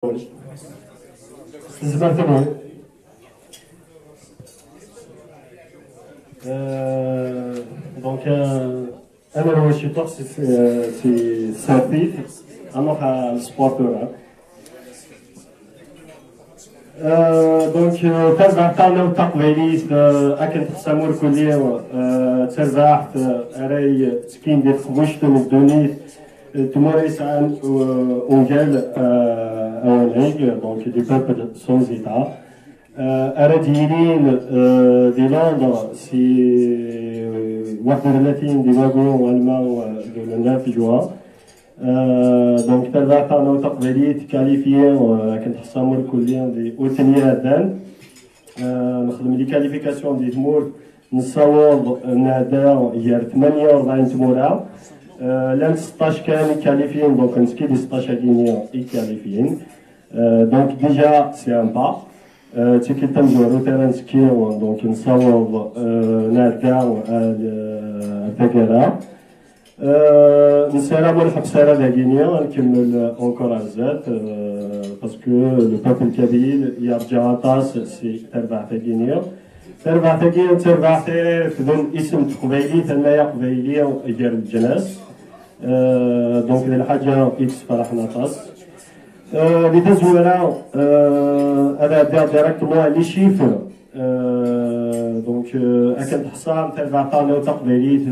Exactement. Donc, أنا لو شي طقس سي سافيت أروح على السبورتور. دونك تربح تاعنا وتقبيليت أكن تقسمو الكلية تربح راي تكين ديال خبوشت من الدونيت تمارس عن أونجال أوليك دونك دي بيبل سونز إيتا أراديرين دي لندن سي 31 دي واغون ألمان دو 9 جوان دونك تربح تاعنا وتقبيليت كاليفيين كنت حسامو الكلية دي أوتنيا دان نخدم لي كاليفيكاسيون دي تمور نصاوب نادر يار 48 تمورا لان 16 كان كاليفيين دونك نسكي دي 16 كينيا اي كاليفيين دونك ديجا سي ان با تيكي تنجو روتيران سكي دونك نصاوب نادر تاكرا نسالة ملحق سالة داكينيا نكمل اونكور عزات باسكو لو بابل كابيل يرجع طاس سي تربع تاكينيا تربع تاكينيا تربع تاكينيا اسم قبيلي تنمية قبيلية ديال الجناس دونك الحاجة اكس فرحنا طاس اللي تزولا هذا ديريكتومون لي شيفر دونك اكن حصان تربع طالو تقبيليت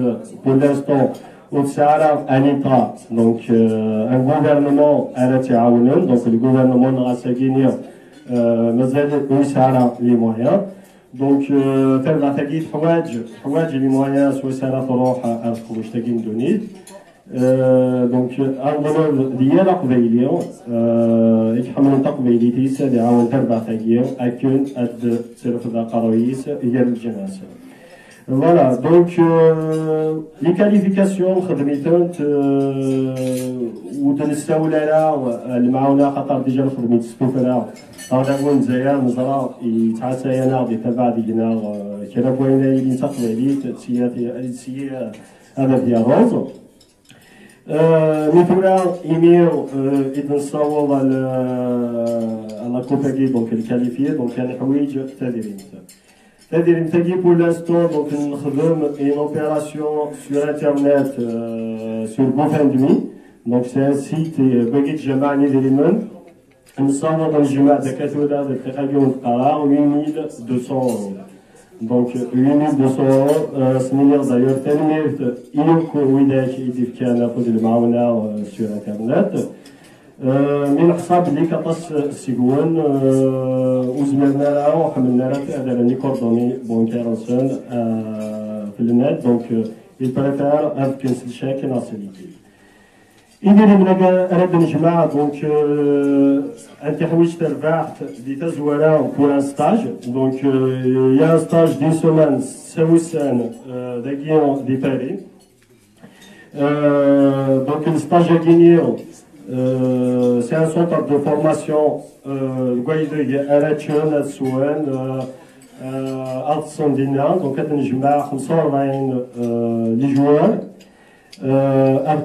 بور لانستون وتسعر انيطا دونك ان غوفرنمون انا تعاونن دونك الغوفرنمون غاساكينيا مازال يسعر لي مويان دونك تربع تاكيت حوايج لي مويان سوا سنة تروح على الخروج تاكي ندونيت دونك انظر ديال قبيلية يتحمل تقبيليتي سادي عاون تربع تاكيا اكن اد تسرف ذا قرويس ديال الجناس. Voilà, donc les qualifications خدميتهم وتنساولا المعاونة خاطر ديجا خدميت ستوفنا هذا هو مزيان مزرعة يتعساينا دي تبع دينا كنا بغينا اللي تقبليت سي هذا ديال روز مثلا إيميل إذا نصاوب على كوباكي دونك الكاليفية دونك كان حوايج تديرين C'est-à-dire, pour l'instant, donc, nous faisons une opération sur Internet, sur GoFundMe. Donc, c'est un site, Bagit Jamani d'Elimen. Nous sommes dans le Juma de Katoda de Région de Kara, 8200 €. Donc, 8200 €, c'est d'ailleurs, tellement, il y a un peu de Maona sur Internet. من حساب اللي كطس سيكون وزمرنا لها وحملنا لها هذا لي كوردوني بونكيرونسون في النت دونك يبريفير هاف كنسل شاك ناسيليتي إذا اللي أراد نجمع دونك أنت حويج تربحت دي تزوالة بور ان ستاج دونك يا ان ستاج دي سومان سويسان داكيون دي باري دونك الستاج أكينيو c'est un centre de formation donc نجمع 45 لي جوار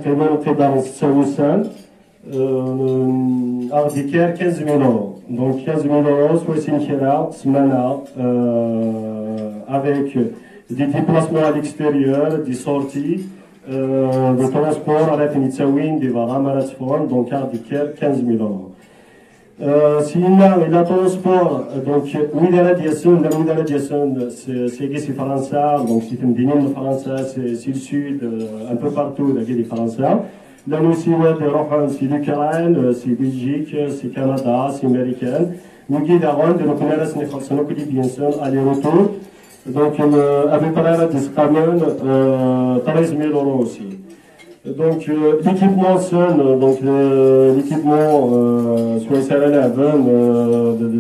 تقريبا تساوسان ديكير 15000 €. Donc 15000 € soit سنكرا سمانة avec des déplacements à l'extérieur, des sorties de transport à la Finitsawin, des Varamarats Forum, donc à Diker, 15 000 €. Sinon, le transport, donc, oui, la médiation, c'est français, donc c'est une dîner français, c'est le sud, un peu partout, les français. Là aussi, c'est l'Ukraine, c'est Belgique, c'est Canada, c'est américain. Nous guidons, donc, on a la Sénégal, aller-retour. Donc, avec la discamène, 13 000 € aussi. Donc, l'équipement seul, donc l'équipement, soit ça la veine, de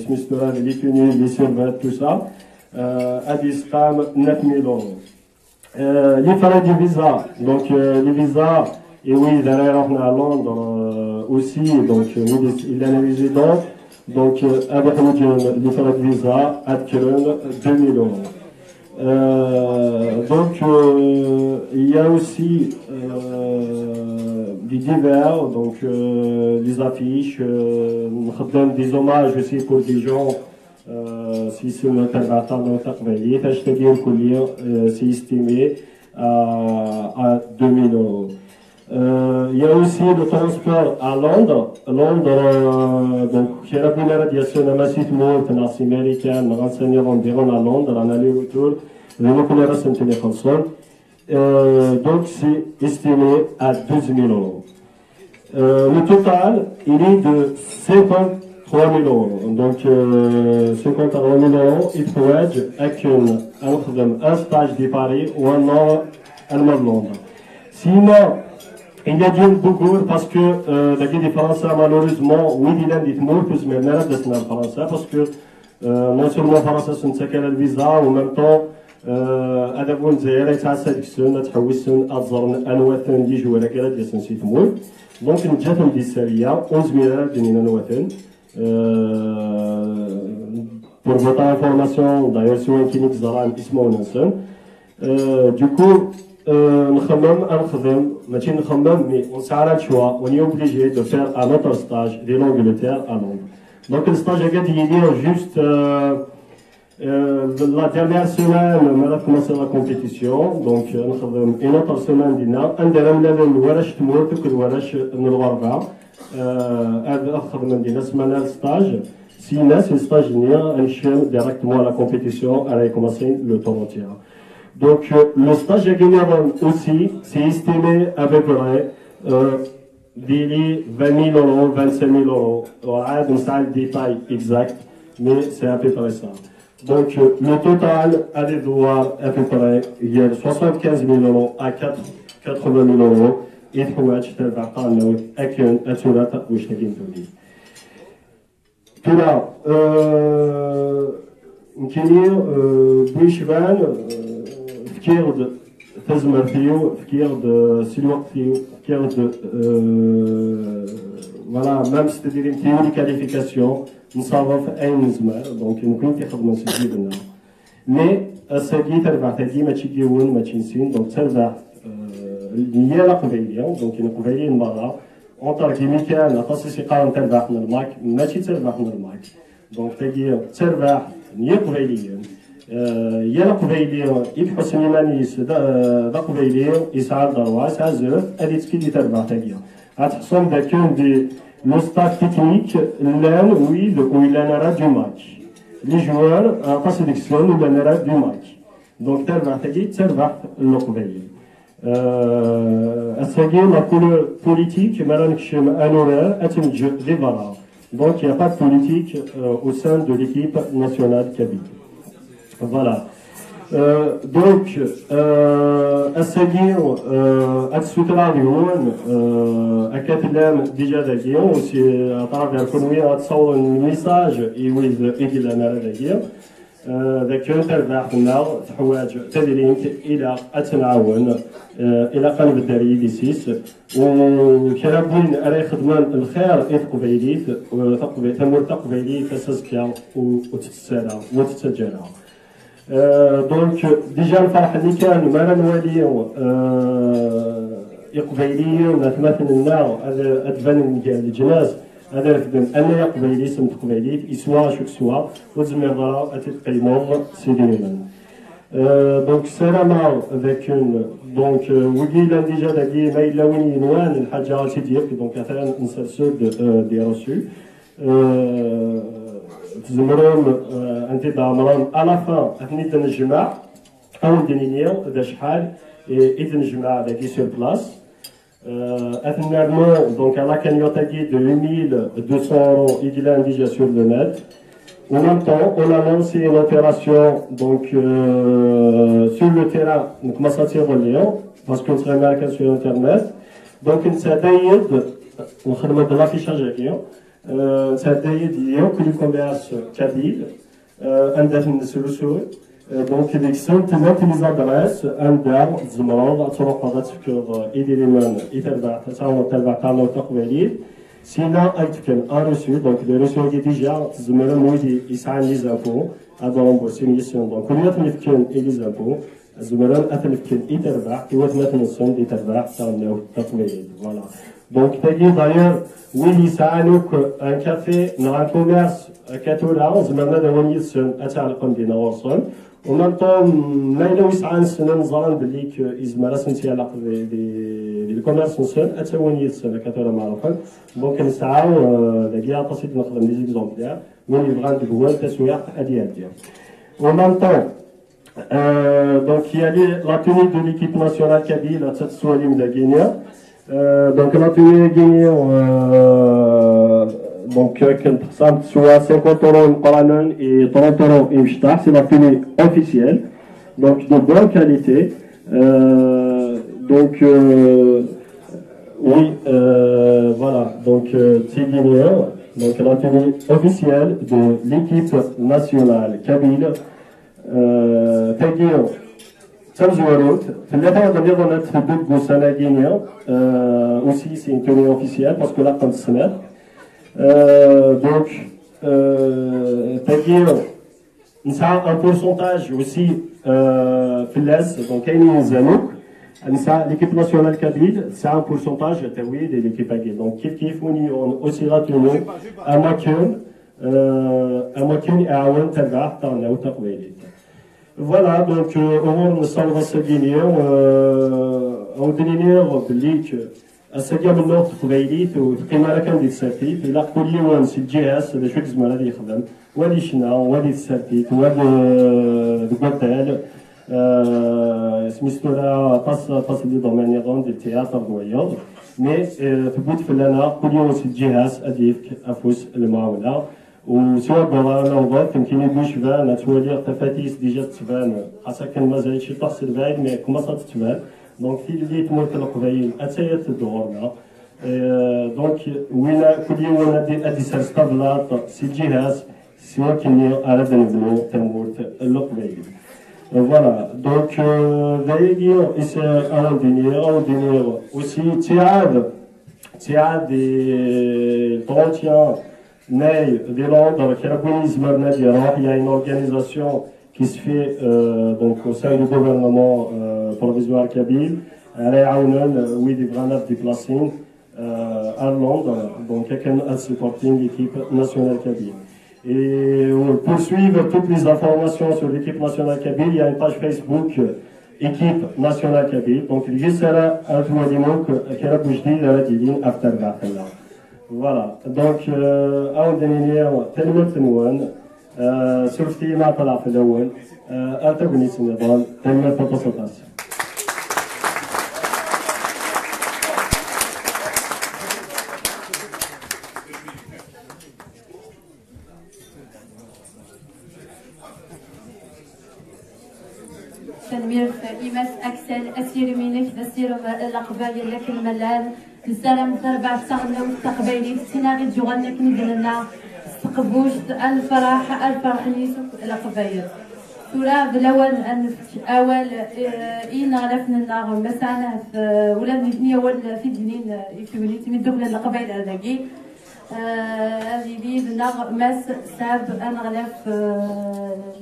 Smith-Torah, les tenues, les servettes, tout ça, à discam, 9 000 €. Les frais de visa, donc les visas, et oui, d'ailleurs, on est à Londres aussi, donc il a les résidents. Donc, avec les frais de visa, à Keren, 2 000 €. Donc, il y a aussi du divers, donc les affiches, des hommages aussi pour des gens. Si c'est notre c'est estimé à 2000 euros. Il y a aussi le transport à Londres. Londres, donc, qui est la première radiation de la site américaine, renseigner environ à Londres, en aller-retour, donc c'est estimé à 12 000 euros. Le total, il est de 53 000 euros. Donc, 53 000 euros, il faut être un stage de Paris ou un an à Londres. Sinon, il y a du beaucoup parce que les Français, malheureusement, oui, il y a des mots plus mais de Français parce que non seulement les Français sont séquelles le visa, en même temps, أدبون زيارة تعسد كسون تحوسون أزرن أنوثن دي جوالة كلا دي سنسيت مول دونك نجاتهم دي سالية 11 دينين أنوثن pour votre information d'ailleurs سواء كينيك زران اسمه ونسن du coup نخمم ماشي نخمم مي ونسعى الشوا وني obligé de faire un autre stage de l'Angleterre à Londres donc le stage a gagné juste la dernière semaine, on a commencé la compétition, donc une autre semaine d'ina. Un des remèdes le warach tmour, tout que le warach ne le voit pas. La semaine de stage. Si c'est stage un chien directement à la compétition, elle a commencé le tour entier. Donc le stage à gagner aussi, c'est estimé à peu près 20 000 euros, 25 000 euros. On a un détail exact, mais c'est à peu près ça. Donc, le total à des droits, à peu près, il y a 75 000 euros à 80 000 euros. Il faut acheter le bâtard, avec un assurant, ou je t'ai dit. Tout là, نكيني بويشبان فكير تزمر فيو فكير سلوك فيو فكير voilà même si c'est une théorie de qualification نصرف أي نزمر donc نكون تخدم سجل لنا mais السجل تربح تدي ما تشجيون ما تشنسين donc تربح النية قبيلية donc قبيلية مرة أنتر كيميكال أتصل قارن تربح من الماك ما تربح من الماك donc تجي تربح نية قبيلية يلا قبيلية يبحث سميمانيس دا قبيلية يسعى درواس عزف أدي تكيدي تربح تجي هتحصل دا كون دي le staff technique, l'un, oui, où il en aura du match. Les joueurs, en sélection, il en aura du match. Donc, tel va le couvrir. La couleur politique, donc, il n'y a pas de politique au sein de l'équipe nationale Kabyle. Voilà. Donc, السجين السوترا اليوم أكتلم ديجا داكيون وسي أطراف الكونوية أتصور الميساج يويز إيدي لنا داكيا ذاك تربح لنا تحواج تدرينك إلى أتنعاون إلى قلب الداري ديسيس وكرابين أري خدمان الخير إثقبيليت تمر تقبيليت تسسكا وتتسارع وتتسجلها donc déjà الفرح اللي كان ما نوليو يقبيليين مثلا النار هذا ادفان ديال الجناز هذا خدم انا يقبيلي سمت قبيليت يسوا شو سوا وزمر اتقيمون سيدينا دونك سلامة ذاك دونك وقيلا ديجا داكي ما الا وين ينوان الحاجه ديالك دونك مثلا نسلسل دي روسو تزمرون انت دامرون على فان اثني تنجمع او دينيو ذا شحال اذا نجمع داكي سور بلاص اثنيرمون دونك على كانيوتاكي دو 1200 euros il est déjà sur le net en même temps on a lancé une opération donc sur le terrain donc ما صاتير اليوم باسكو نتغير معاك sur internet donc نتدايد ونخدم هاد لافيشاج هكايا تهدايد اليوم كل كوميرس كابيل عندها نسلسل دونك ديك سون تمات لي زادريس عندها تزمرون تروح غتفكر ايديليمان يتبع تتبع قانون تقبيلي سينا ايتكن ان روسو دونك لي روسو ديجا تزمرون مويدي يسعى لي زابو هذا رومبورسينيسيون دونك كل يوم يفكن لي زابو زمرون اثنفكن يتربح كيوات مثلا سون يتربح تاعنا تقبيلي فوالا Donc, d'ailleurs, oui, ça a nous un café, un commerce, كاتولا زعما هذا هو نيتسن اتعلقون بنا ورسون ومام طون ما الا وسعان سنن نظرا بلي ازمالا سنتي على دي الكوميرس نسون اتاو نيتسن كاتولا معروفه دونك نسعاو داكيا قصيد نخدم لي زيكزومبلير وين يبغى ندبوا التسويق ديال ومام طون donc il y a la tenue de l'équipe nationale kabyle à cette soirée de Guinée. Donc la tenue de Guinée donc كانت خصها تسوى 50 euros مقرانا et 30 euros يمشطح c'est la tenue officielle donc de bonne qualité donc oui voilà donc c'est guinéen donc la tenue officielle de l'équipe nationale kabyle تاجيو تمزورود في اللي نظن تفضل بوسانا غينيا aussi c'est une tenue officielle parce que là comme السنة donc تاجيو نسعى un pourcentage aussi في اللاس donc كاينين يزانوك نسعى l'équipe nationale kabyle c'est un pourcentage تاوي de l'équipe kabyle donc كيف وني aussi retenu أماكن يعاون تبع طالنا وتقبيلي Voilà, donc on s'en va se gagner. On délire بالليك السجى من النور تقبيليت وتقينا لك عندي السرتيت إلا كل يوم سجيهاس هذا شو زمان هذا يخدم وادي شنا وادي السرتيت وادي دقتال سميتو لها باس دي دومين يضون دي التياتر دويض مي تبوت فلانا كل يوم سجيهاس أديك أفوس المعاونة وسواء بغانا وضعت يمكن يدوش فان تولي تفاتيس ديجا تبان خاصة كان مازال شي تحصل بعيد مي كوماسات تبان دونك في اللي تموت القبايل اتايا تدورنا دونك وين كل يوم ادي سرستابلات سي جهاز سواء كني اراد نبنو تموت القبايل فوالا دونك ذايقي اس اون دينير اوسي تيعاد دي طونتيان Ney, des Londres, qui il y a une organisation qui se fait donc, au sein du gouvernement provisoire kabyle. Elle est à oui, des grenades déplacées à Londres, donc elle supporting l'équipe nationale kabyle. Et pour suivre toutes les informations sur l'équipe nationale kabyle, il y a une page Facebook équipe nationale kabyle. Donc il y a un tour qui a bougé la ligne after Bafella. Voilà, donc أول دنيا تلمت نوان سلفتي ما طلع في الأول أعتقني سنضال تلمت بسطاس. تنمير إيماس أكسل أسير منك تسير الأقبال لك الملال السلام تربع تغنى والتقبيلي سيناريو جوغانا كندلنا استقبوش الفرح نيسوك القبايل سورة بالأول أول إين غلفنا النار مسانا ولا نبني أول في دنين يفيوني تمي دوبلا القبايل هذاكي هذه دي النار ماس ساب أنا غلف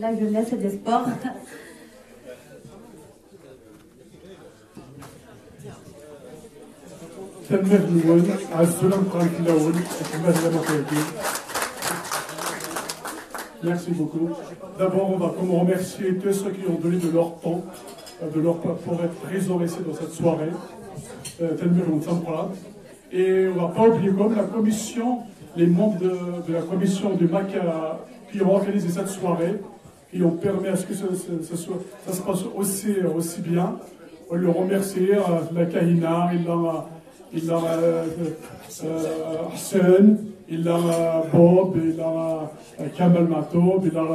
لا جوناس دي سبور تنميه الأول عزونا نقرأ في الأول كما لما كاين. Merci beaucoup. D'abord, on va comme remercier tous ceux qui ont donné de leur temps, pour être présents ici dans cette soirée. Et on ne va pas oublier comme la commission, les membres de la commission du MAC qui ont organisé cette soirée, qui ont permis à ce que ça se passe aussi bien. On le remercie, la Kahina, il a Hassan, il a Bob, il a Kamal Matob, il a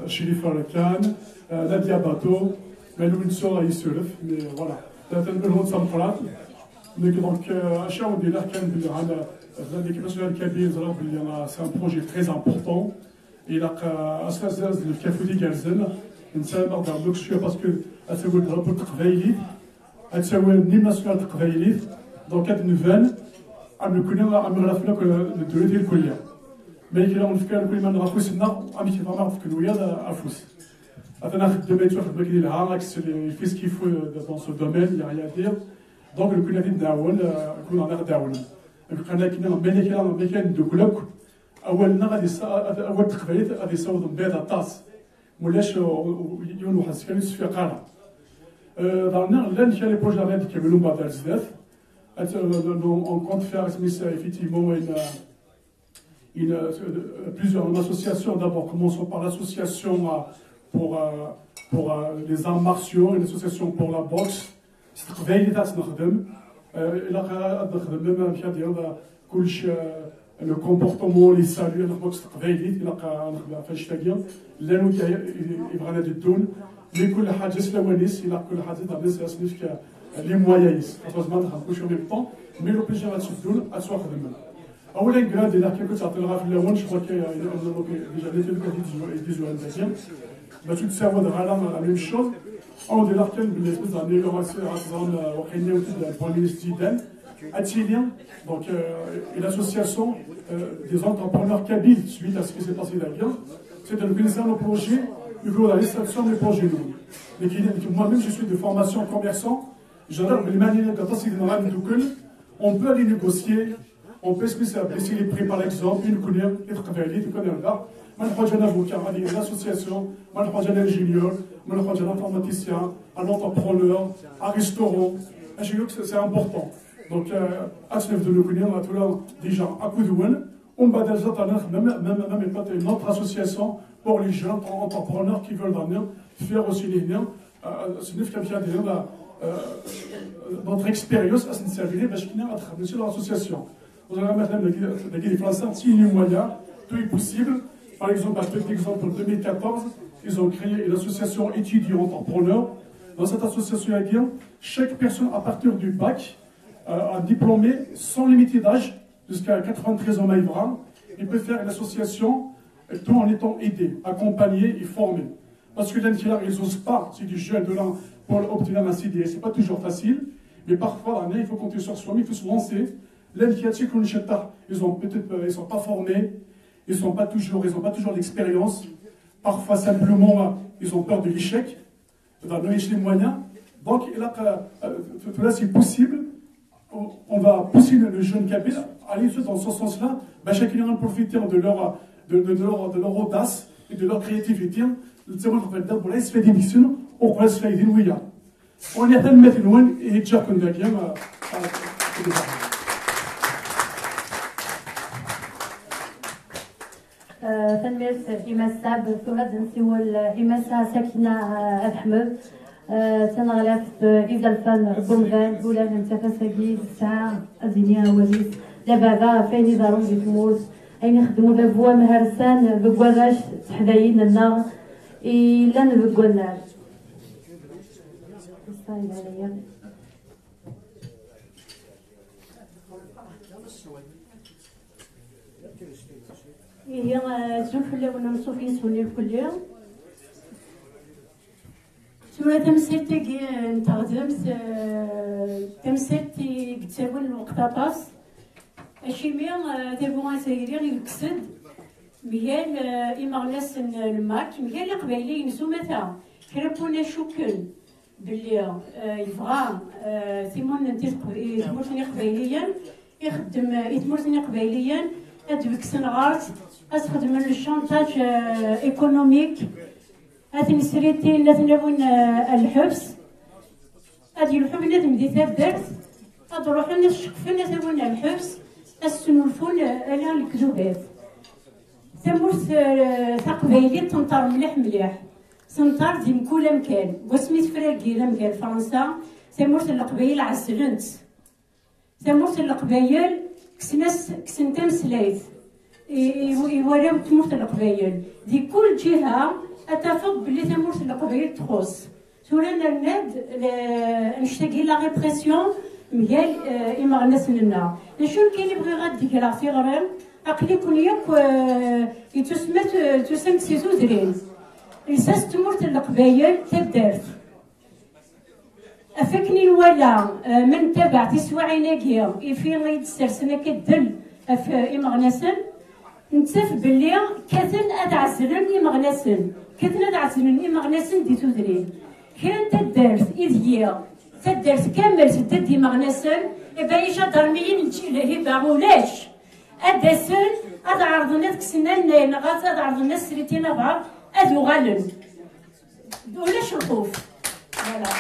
Sherif Arakan, Nadia Bato, mais nous ne sommes pas ici, mais voilà. Donc, à chaque fois, l'équipe nationale kabyle, c'est un projet très important. Et là, à ce moment-là, le Kafoudi Galzen, parce que c'est le drapeau de Kvaïli, c'est le hymne national de Kvaïli. Dans le cadre de nouvelles, on connaît que de l'aider le collier. Mais il y a un fait que le collier de Fous, on fait vraiment que nous y a à Fous. Attends, de mettre sur le il fait ce qu'il faut dans ce domaine, il n'y a rien à dire. دونك لو كنا غادي نداول كنا غادي نداولوا لقينا كاين مكان دوكلوك اولنا غادي اول تقبيلات غادي يصاوبوا بيض الطاس ولاش يون واحد السكان في قاره دارنا لا نشري لي بروجي غادي يكملوا بعد بزاف on compte faire effectivement plusieurs associations. D'abord, commençons par l'association pour les arts martiaux, une association pour la boxe. Le comportement, les saluts, la boxe, les moyens, heureusement, on a en même temps, mais le plaisir à se faire, à se faire demain. أولاً قرأت إذا كنت أعطيها في الأول je crois qu'il y a déjà des visualisations. باش تساوي الغلام la même chose. On dit là qu'il y a des améliorations وقينا وتبدا البوليس جدا. Attilien, donc l'association des entrepreneurs kabyles suite à ce qui s'est passé d'ailleurs, c'est d'organiser nos projets, la réalisation des projets. Moi-même, je suis de formation commerçant. J'adore les manières on peut aller négocier, on peut baisser les prix par exemple, une couleur, un avocat, une association, un ingénieur, un informaticien, un entrepreneur, un restaurant. C'est important. Donc, à ce niveau de l'Ukraine, on a tout là déjà à coup de one. On va déjà même une autre association pour les jeunes entrepreneurs qui veulent faire aussi les liens. Notre expérience à ce niveau parce qu'il y a une association. Vous allez mettre les Français, si il y a moyen, tout est possible. Par exemple, à titre d'exemple, en 2014, ils ont créé une association étudiants entrepreneurs. Dans cette association, chaque personne à partir du bac, un diplômé sans limite d'âge, jusqu'à 93 ans maïvra, il peut faire une association tout en étant aidé, accompagné et formé. Parce que l'intérieur, ils n'osent pas, c'est du jeune de là, pour obtenir un CDI. Ce n'est pas toujours facile, mais parfois, il faut compter sur soi, il faut se lancer. L'intérieur, ils sont peut-être ils sont pas formés, ils n'ont pas toujours l'expérience. Parfois, simplement, ils ont peur de l'échec, dans les moyens. Donc, là, c'est possible. On va pousser le jeune kabyle à aller dans ce sens-là, chacun va profiter de leur audace et de leur créativité. On est à mettre loin et déjà qu'on a bien. تنمية إماسة بثورة نسيو الإماسة ساكنة أحمد تنغلف إذا الفن بومغان ولا نتفاسقي الساعة أزينيا وليس لبابا فين يدارون بتموت أين يخدموا لبوا مهرسان بقوالاش تحدايين النار إلا نبقوا النار هي زوف ولا ونصوفي سوني كل يوم سورة تمثيلتي نتخدمت تمثيلتي كتساول الوقت باس أشيمي تابوغا سايرين يكسد ميال إمغلاس الماك ميال القبايلي ينسو مثلا كربونا شوكن باللي يبغى تيمورتني قبايليا يخدم يتمورتني قبايليا أدبكسن غارت أتخدم الشانتاج إيكونوميك هذه السريتي اللي تناون الحبس هذه الحب لازم دي تبدرت أروح الناس شقفنا تاون الحبس السنولفون على الكذوبات ثمورت تقبايلي تنطر مليح مليح تنطر ديم كل مكان وسميت فراكي لمكان فرنسا ثمورت القبايل عسلنت ثمورت القبايل كسن تمسلايت يوراو تمورت القبايل دي كل جهة أتفق بلي تمورت القبايل تخص سورانا الناد نشتاقي لا ريبريسيون ميال إمغناس لنا شنو كاين يبغي غادي كرا في غرام عقلي كون ياك تسمت سيزو درين رساس تمورت القبايل تدارت أفكني ولا من تبع تسوى عيناكيا في غيد السرسنة كدل في إمغناسن نتسف باللي كثن أدعسلن إمغناسن كثن أدعسلن إمغناسن دي تدرين كان تدارت إذ هي تدرت كامل تدي مغنسن إبا يجا درميين هبا ولاش أدسن أد عرضنا تكسنا نغات أد عرضنا سريتينا بعض أدو غالن ولاش الخوف فوالا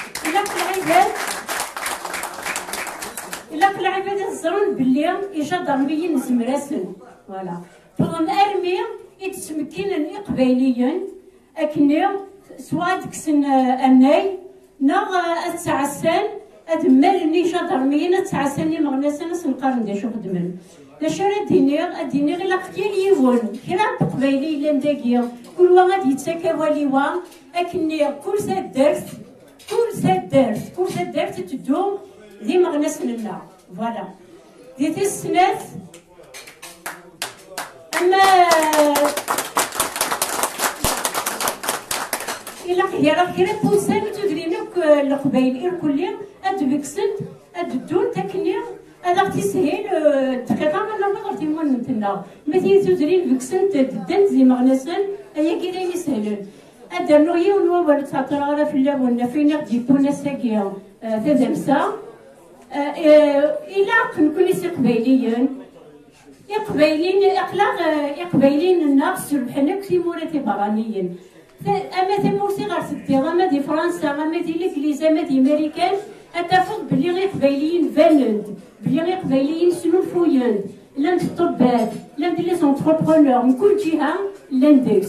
إلا كل عباد الزرون بلي إجا درميين زمراسن فوالا بغن أرمي يتسمكين إقباليا أكني سوا دكسن أناي نغ أتعسان أدمر نيشا درميين أتعساني مغناسن سنقارن داشو خدمن لاشارة دينيغ إلا قتيل يوون كرا بقبايلي إلا مداقيا كل واحد يتساكا واليوا أكني كل ساد دارت تدوم دي مغناسن لنا فوالا دي السنات أما إلا هي راه كرا بوسان تدرينك القبايل الكلي أد بكسنت أد دون تكني هذا تسهيل دقيقة ما غادي نتنا مثلا تدرين بكسنت دنت زي مغنسن هي كذا يسهلن أدرنو يونو ولا تعطر في اللون فين جيبونا ساقيا تدمسا إلا كنكون قبايليا يقبايلين الناس سبحانك في مورتي برانيين أما تمورتي غير ستي أما دي فرنسا أما دي الإنجليز أما دي أمريكان أتفق بلي غير قبايليين فالند بلي غير قبايليين سنوفوين لاند الطباب لاند لي زونتربرونور من كل جهة لاندكس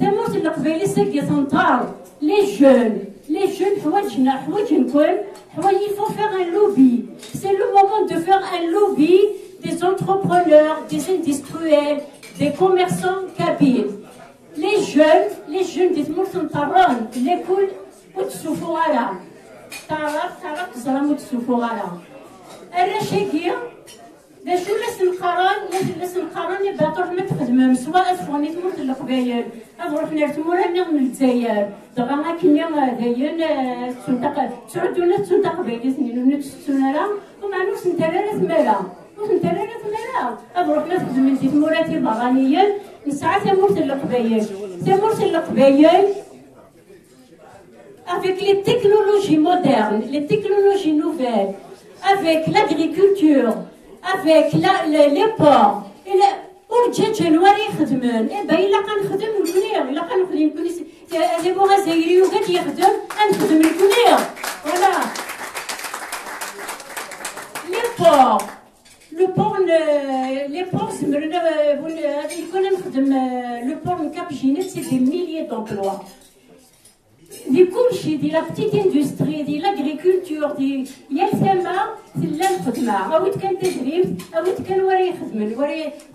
تمورت القبايلي ساكي تنطار لي جون حوايج نكون حوايج il faut faire un lobby c'est le moment de faire un lobby des entrepreneurs des industriels des commerçants kabyles les jeunes des مرتنطرون l'école وتسوفوها تعرف زرام وتسوفوها الرشاقية شو لسن القران يبقى تروح ما تخدمهم سواء تفغني تموت القبايل تروح نرتمو لنا من الجزائر دغا كنيا داين تعودونا تسنتا قبايلي سنين ونتسونا لا ومعنوش نترارا ثمالا تروح ما تخدم انتي تموراتي بغانيا نسعى تمورت القبايل avec les technologies modernes, les technologies nouvelles, avec l'agriculture, avec les ports, ورجال جنواري يخدمون إلا كنخدم الكونير إلا كنخدم الكونير هذا بوغا زايري وقت يخدم نخدم الكونير فوالا لي بور زمرنا كنا نخدم لو بور نكاب جينيت سي دي ميليي دومبلوا دي كلشي ديال لا بتيت اندستري ديال لاغريكولتور ديال ثما لا الخدمه اويت كان تدريب اويت كان وري يخدم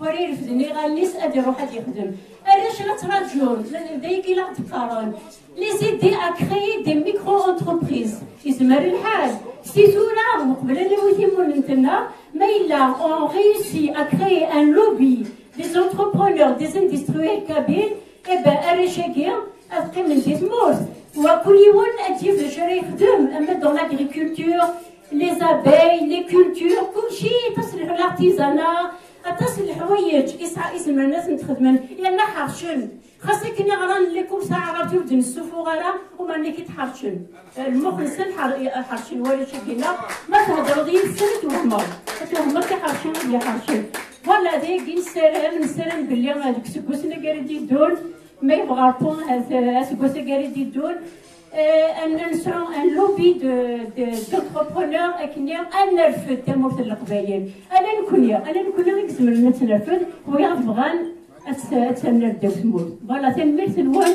وري يرفدني غاليس ادي روح ادي يخدم علاش لا تراجعون دايك لا تقارن لي زيدي ا كريي دي ميكرو انتربريز يزمر الحال سي تولا مقبل اللي ويتمون نتنا ما الا اون ريوسي ا كريي ان لوبي دي انتربرونور دي اندستريال كابيل اي با اريشاكيا ابقي من تيتموت وكل يوم أجيب الشري يخدم أما دون l'agriculture les abeilles les cultures كلشي تصلح الارتيزانا تصلح حوايج اسم الناس نتخدمن لأن حرشن خاصك كني غران اللي كل ساعة عرفتي ودن السوفو غرا وما اللي كيتحرشن المخ نسن حرشن ولا شكينا ما تهضروا ديال السنة توهما كيحرشن ولا حرشن فوالا دايك نسالم بلي هادوك سكوسنا كاردي دول ما يبغى بون اسكوسا كاردي دول ان نسرو ان لوبي دونتربرونور اكنيا ان نرفد تمورت القبايل انا نكون غير كزمر نتنرفد ويا بغان اتسنر داك تموت فوالا تنمير تنوان